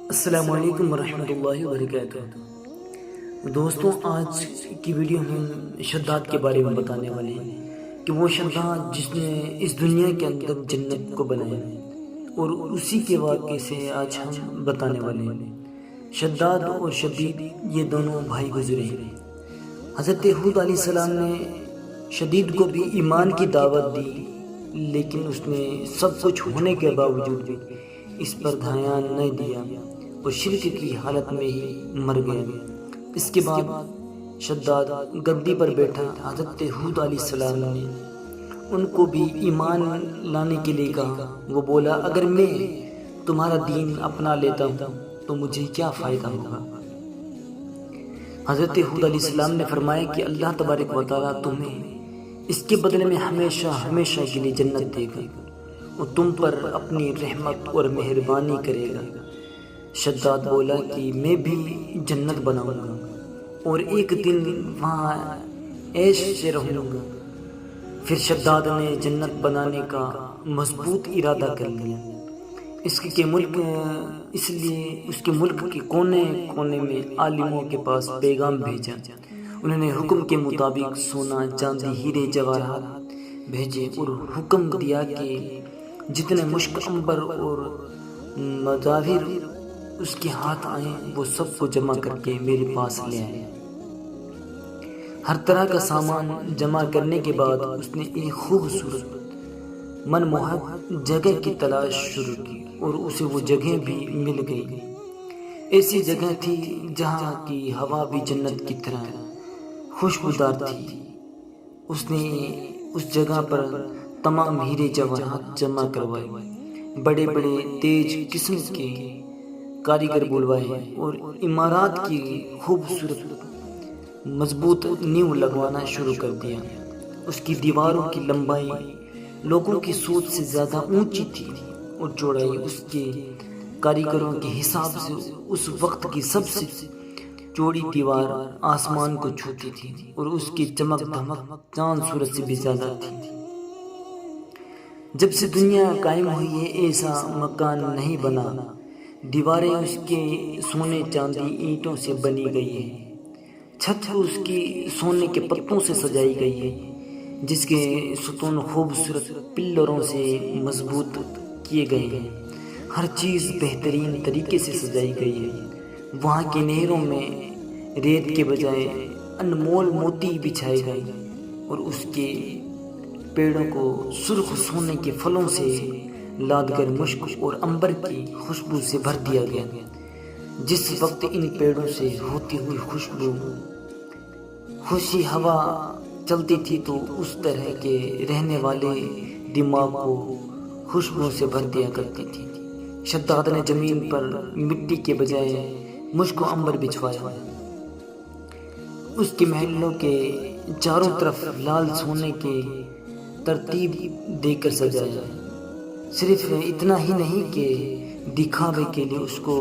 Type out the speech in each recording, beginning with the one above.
السلام علیکم ورحمۃ اللہ وبرکاتہ۔ دوستوں، آج کی ویڈیو ہم شداد کے بارے میں بتانے والے ہیں کہ وہ شداد جس نے اس دنیا کے اندر جنت کو بنایا، اور اسی کے واقعے سے آج ہم بتانے والے ہیں۔ شداد اور شدید یہ دونوں بھائی گزرے ہیں۔ حضرت ہود علیہ السلام نے شدید کو بھی ایمان کی دعوت دی، لیکن اس نے سب کچھ ہونے کے باوجود بھی اس پر دھیان نہیں دیا اور شرک کی حالت میں ہی مر گیا۔ اس کے بعد شداد گدی پر بیٹھا حضرت ہود علیہ السلام نے ان کو بھی ایمان لانے کے لیے کہا۔ وہ بولا، اگر میں تمہارا دین اپنا لیتا ہوں تو مجھے کیا فائدہ ہوگا؟ حضرت ہود علیہ السلام نے فرمایا کہ اللہ تبارک و تعالیٰ تمہیں اس کے بدلے میں ہمیشہ ہمیشہ کے لیے جنت دے گا اور تم پر اپنی رحمت اور مہربانی کرے گا۔ شداد بولا کہ میں بھی جنت بناؤں گا اور ایک دن وہاں عیش سے رہوں گا۔ پھر شداد نے جنت بنانے کا مضبوط ارادہ کر لیا۔ اس لیے اس کے ملک کے کونے کونے میں عالموں کے پاس پیغام بھیجا۔ انہوں نے حکم کے مطابق سونا، چاندی، ہیرے، جواہرات بھیجے اور حکم دیا کہ جتنے مشک، عنبر اور مظاہر اس کے ہاتھ آئیں وہ سب کو جمع کر کے میرے پاس لے آئے۔ ہر طرح کا سامان جمع کرنے کے بعد اس نے ایک خوبصورت منموہک جگہ کی تلاش شروع کی اور اسے وہ جگہ بھی مل گئی۔ ایسی جگہ تھی جہاں کی ہوا بھی جنت کی طرح خوشبودار تھی۔ اس نے اس جگہ پر تمام ہیرے جواہرات جمع کروائے، بڑے بڑے تیج قسم کے کاریگر بلوائے اور عمارات کی خوبصورت مضبوط نیو لگوانا شروع کر دیا۔ اس کی دیواروں کی لمبائی لوگوں کی سوچ سے زیادہ اونچی تھی اور چوڑائی اس کے کاریگروں کے حساب سے اس وقت کی سب سے چوڑی دیوار آسمان کو چھوتی تھی اور اس کی چمک دھمک چاند سورج سے بھی زیادہ تھی۔ جب سے دنیا قائم ہوئی ہے ایسا مکان نہیں بنا۔ دیواریں اس کے سونے چاندی اینٹوں سے بنی گئی ہے، چھت اس کی سونے کے پتوں سے سجائی گئی ہے، جس کے ستون خوبصورت پلروں سے مضبوط کیے گئے ہیں۔ ہر چیز بہترین طریقے سے سجائی گئی ہے۔ وہاں کی نہروں میں ریت کے بجائے انمول موتی بچھائے گئے اور اس کے پیڑوں کو سرخ سونے کے پھلوں سے لاد کر مشک اور عنبر کی خوشبو سے بھر دیا گیا۔ جس وقت ان پیڑوں سے ہوتی ہوئی خوشی ہوا چلتی تھی تو اس طرح کے رہنے والے دماغ کو خوشبو سے بھر دیا کرتی تھی۔ شداد نے زمین پر مٹی کے بجائے مشک و عنبر بچھوایا۔ اس کے محلوں کے چاروں طرف لال سونے کے ترتیب دے کر سجایا۔ صرف اتنا ہی نہیں کہ دکھاوے کے لیے اس کو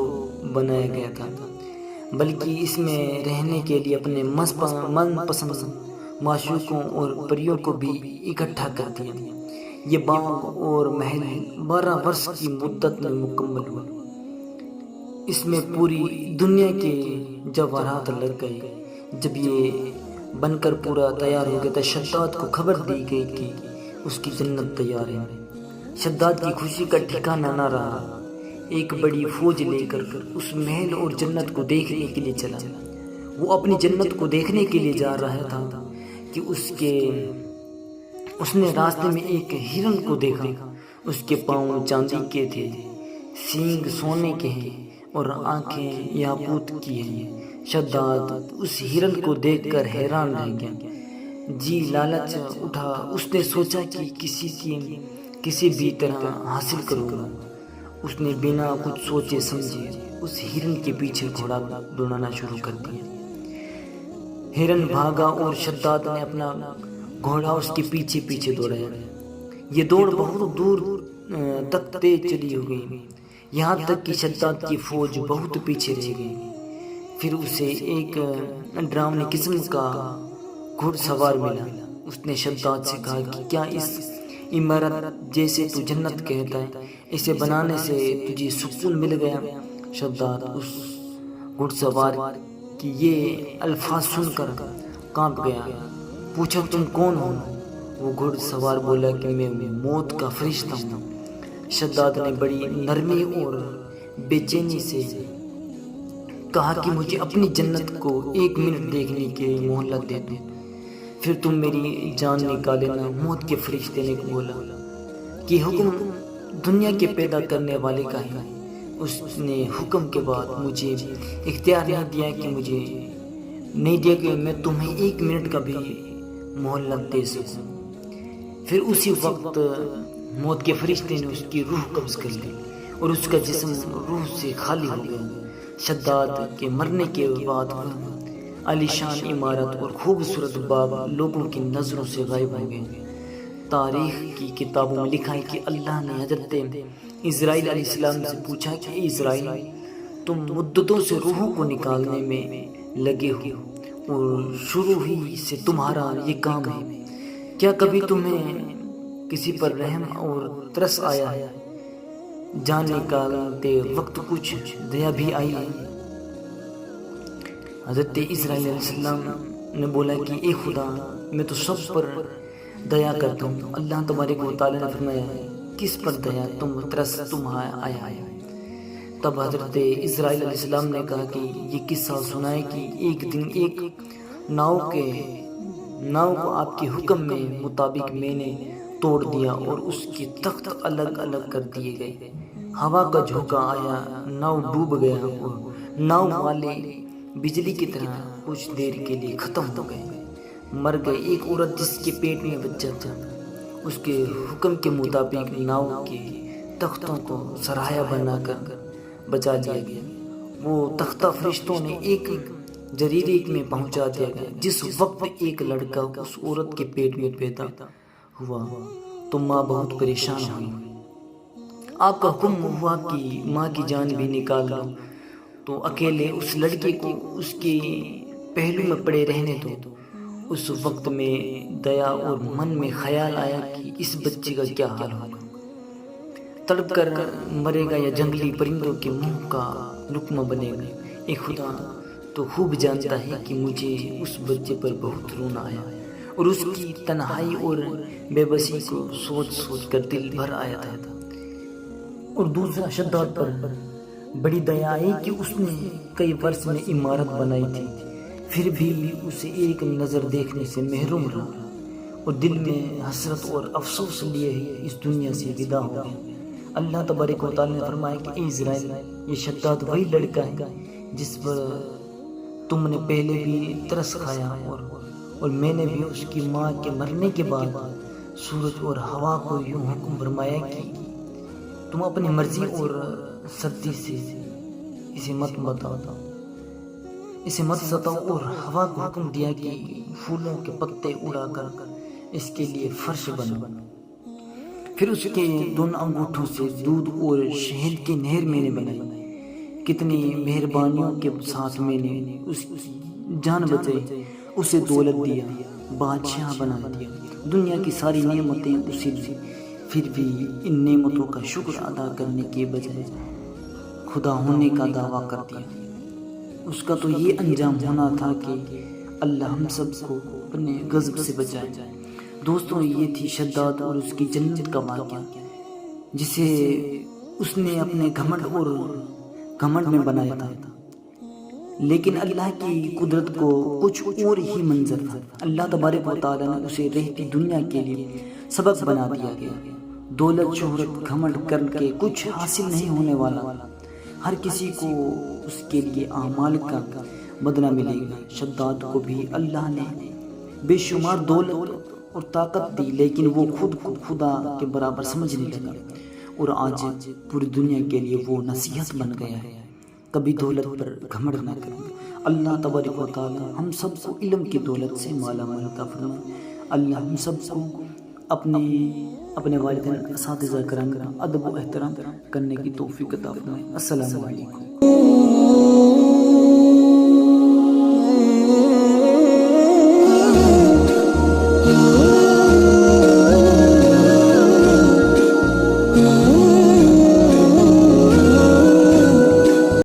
بنایا گیا تھا، بلکہ اس میں رہنے کے لیے اپنے من پسند معشوقوں اور پریوں کو بھی اکٹھا کر دیا۔ یہ باغ اور محل 12 برس کی مدت میں مکمل ہوا۔ اس میں پوری دنیا کے جواہرات لگ گئے۔ جب یہ بن کر پورا تیار ہو گیا تو شداد کو خبر دی گئی کہ اس کی جنت تیار ہے۔ شداد کی خوشی کا ٹھکانہ نہ رہا۔ ایک بڑی فوج لے کر اس محل اور جنت کو دیکھنے کے لیے چلا۔ وہ اپنی جنت کو دیکھنے کے لیے جا رہا تھا کہ اس نے راستے میں ایک ہرن کو دیکھا۔ اس کے پاؤں چاندی کے تھے، سینگ سونے کے ہیں اور آنکھیں یاقوت کی ہیں۔ شداد اس ہرن کو دیکھ کر حیران رہ گیا۔ جی لالچ اٹھا۔ اس نے سوچا کہ کسی بھی طرح حاصل کروں گا۔ اس نے بنا کچھ سوچے سمجھے اس ہرن کے پیچھے گھوڑا دوڑانا شروع کر دیا۔ ہرن بھاگا اور شداد نے اپنا گھوڑا اس کے پیچھے پیچھے دوڑایا۔ یہ دوڑ بہت دور تک تیز چلی ہو گئی، یہاں تک کہ شداد کی فوج بہت پیچھے رہ گئی۔ پھر اسے ایک ڈراؤنی قسم کا گھڑ سوار ملا۔ اس نے شداد سے کہا کہ کیا اس عمارت جیسے تو جنت کہتا ہے، اسے بنانے سے تجھے سکون مل گیا؟ شداد اس گھڑ سوار کی یہ الفاظ سن کر کانپ گیا۔ پوچھا تم کون ہو؟ وہ گھڑ سوار بولا کہ میں موت کا فرشتہ ہوں۔ شداد نے بڑی نرمی اور بے چینی سے کہا کہ مجھے اپنی جنت کو 1 منٹ دیکھنے کی مہلت دے دو، پھر تم میری جان نکالے نا۔ موت کے فرشتے نے بولا کہ حکم دنیا کے پیدا کرنے والے کا ہے۔ اس نے حکم کے بعد مجھے اختیار نہیں دیا کہ میں تمہیں 1 منٹ کا بھی مہلت دے سکوں۔ پھر اسی وقت موت کے فرشتے نے اس کی روح قبض کر لی اور اس کا جسم روح سے خالی ہو گیا۔ شداد کے مرنے کے بعد عالیشان عمارت اور خوبصورت باغ لوگوں کی نظروں سے غائب ہو گئے۔ تاریخ کی کتابوں میں لکھا ہے کہ اللہ نے حضرت اسرائیل علیہ السلام سے پوچھا کہ اے اسرائیل، تم مدتوں سے روحوں کو نکالنے میں لگے ہو اور شروع ہی سے تمہارا یہ کام ہے، کیا کبھی تمہیں کسی پر رحم اور ترس آیا ہے؟ جان نکالتے وقت کچھ دیا بھی آئی ہے؟ حضرت اسرائیل علیہ السلام نے بولا کہ اے خدا، میں تو سب پر دیا کرتا ہوں۔ اللہ تبارک و تعالیٰ نے فرمایا کس پر دیا ترس تمہیں آیا ہے؟ تب حضرت اسرائیل علیہ السلام نے کہا کہ یہ قصہ سنائے کہ ایک دن ایک ناؤ کو آپ کے حکم میں مطابق میں نے توڑ دیا اور اس کے تخت الگ الگ کر دیے گئے۔ ہوا کا جھونکا آیا، ناؤ ڈوب گیا اور ناؤ والے بجلی کی طرح کچھ دیر کے لیے ختم ہو گئے، مر گئے۔ ایک عورت جس کے پیٹ میں بچہ تھا، اس کے حکم کے مطابق ناؤ کے تختوں کو سرایا بنا کر بچا لیا گیا۔ وہ تختہ فرشتوں نے ایک جریرے میں پہنچا دیا گیا۔ جس وقت ایک لڑکا اس عورت کے پیٹ میں پیدا ہوا تو ماں بہت پریشان ہوئی۔ آپ کا حکم ہوا کہ ماں کی جان بھی نکال لو، تو اکیلے اس لڑکے کو اس کے پہلو میں پڑے رہنے دو۔ اس وقت میں دیا اور من میں خیال آیا کہ اس بچے کا کیا حال ہوگا، تڑپ کر مرے گا یا جنگلی پرندوں کے منہ کا لقمہ بنے گا۔ اے خدا، تو خوب جانتا ہے کہ مجھے اس بچے پر بہت رونا آیا اور اس کی تنہائی اور بے بسی کو سوچ سوچ کر دل بھر آیا تھا۔ اور دوسرا شداد پر بڑی دیا آئی کہ اس نے کئی برس میں عمارت بنائی تھی، پھر بھی اسے ایک نظر دیکھنے سے محروم رہا اور دل میں حسرت اور افسوس لیے ہی اس دنیا سے ودا ہو گیا۔ اللہ تبارک و تعالیٰ نے فرمایا کہ اے اسرائیل، یہ شداد وہی لڑکا ہے جس پر تم نے پہلے بھی ترس کھایا اور میں نے بھی اس کی ماں کے مرنے کے بعد سورج اور ہوا کو یوں حکم فرمایا کہ تم اپنی مرضی اور سختی سے اسے مت ستاؤ، اور ہوا کو حکم دیا کہ پھولوں کے پتے اڑا کر اس کے لیے فرش بنا۔ پھر اس کے دونوں انگوٹھوں سے دودھ اور شہد کی نہر میں نے بنائی۔ کتنی مہربانیوں کے ساتھ میں نے اس جان بچائی، اسے دولت دیا، بادشاہ بنا دیا، دنیا کی ساری نعمتیں اسے دی۔ پھر بھی ان نعمتوں کا شکر ادا کرنے کے بجائے خدا ہونے کا دعویٰ کر دیا۔ اس کا تو یہ انجام ہونا تھا کہ اللہ ہم سب کو اپنے غضب سے بچائے۔ دوستوں، یہ تھی شداد اور اس کی جنت کا واقعہ، جسے اس نے اپنے گھمنڈ میں بنایا تھا، لیکن اللہ کی قدرت کو کچھ اور ہی منظر تھا۔ اللہ تبارک و تعالیٰ نے اسے رہتی دنیا کے لیے سبق بنا دیا گیا۔ دولت، شہرت، گھمنڈ کر کے کچھ حاصل نہیں ہونے والا، ہر کسی کو اس کے لیے اعمال کا بدلہ ملے گا۔ شداد کو بھی اللہ نے بے شمار دولت اور طاقت دی، لیکن وہ خود کو خدا کے برابر سمجھنے لگا، اور آج پوری دنیا کے لیے وہ نصیحت بن گیا ہے۔ کبھی دولت پر گھمنڈ نہ کریں۔ اللہ تبارک و تعالی ہم سب کو علم کی دولت سے مالا مال عطا فرمائے۔ اللہ ہم سب کو اپنے والدین، اساتذہ کرام کا ادب و احترام کرنے کی توفیق عطا فرمائے۔ السلام علیکم۔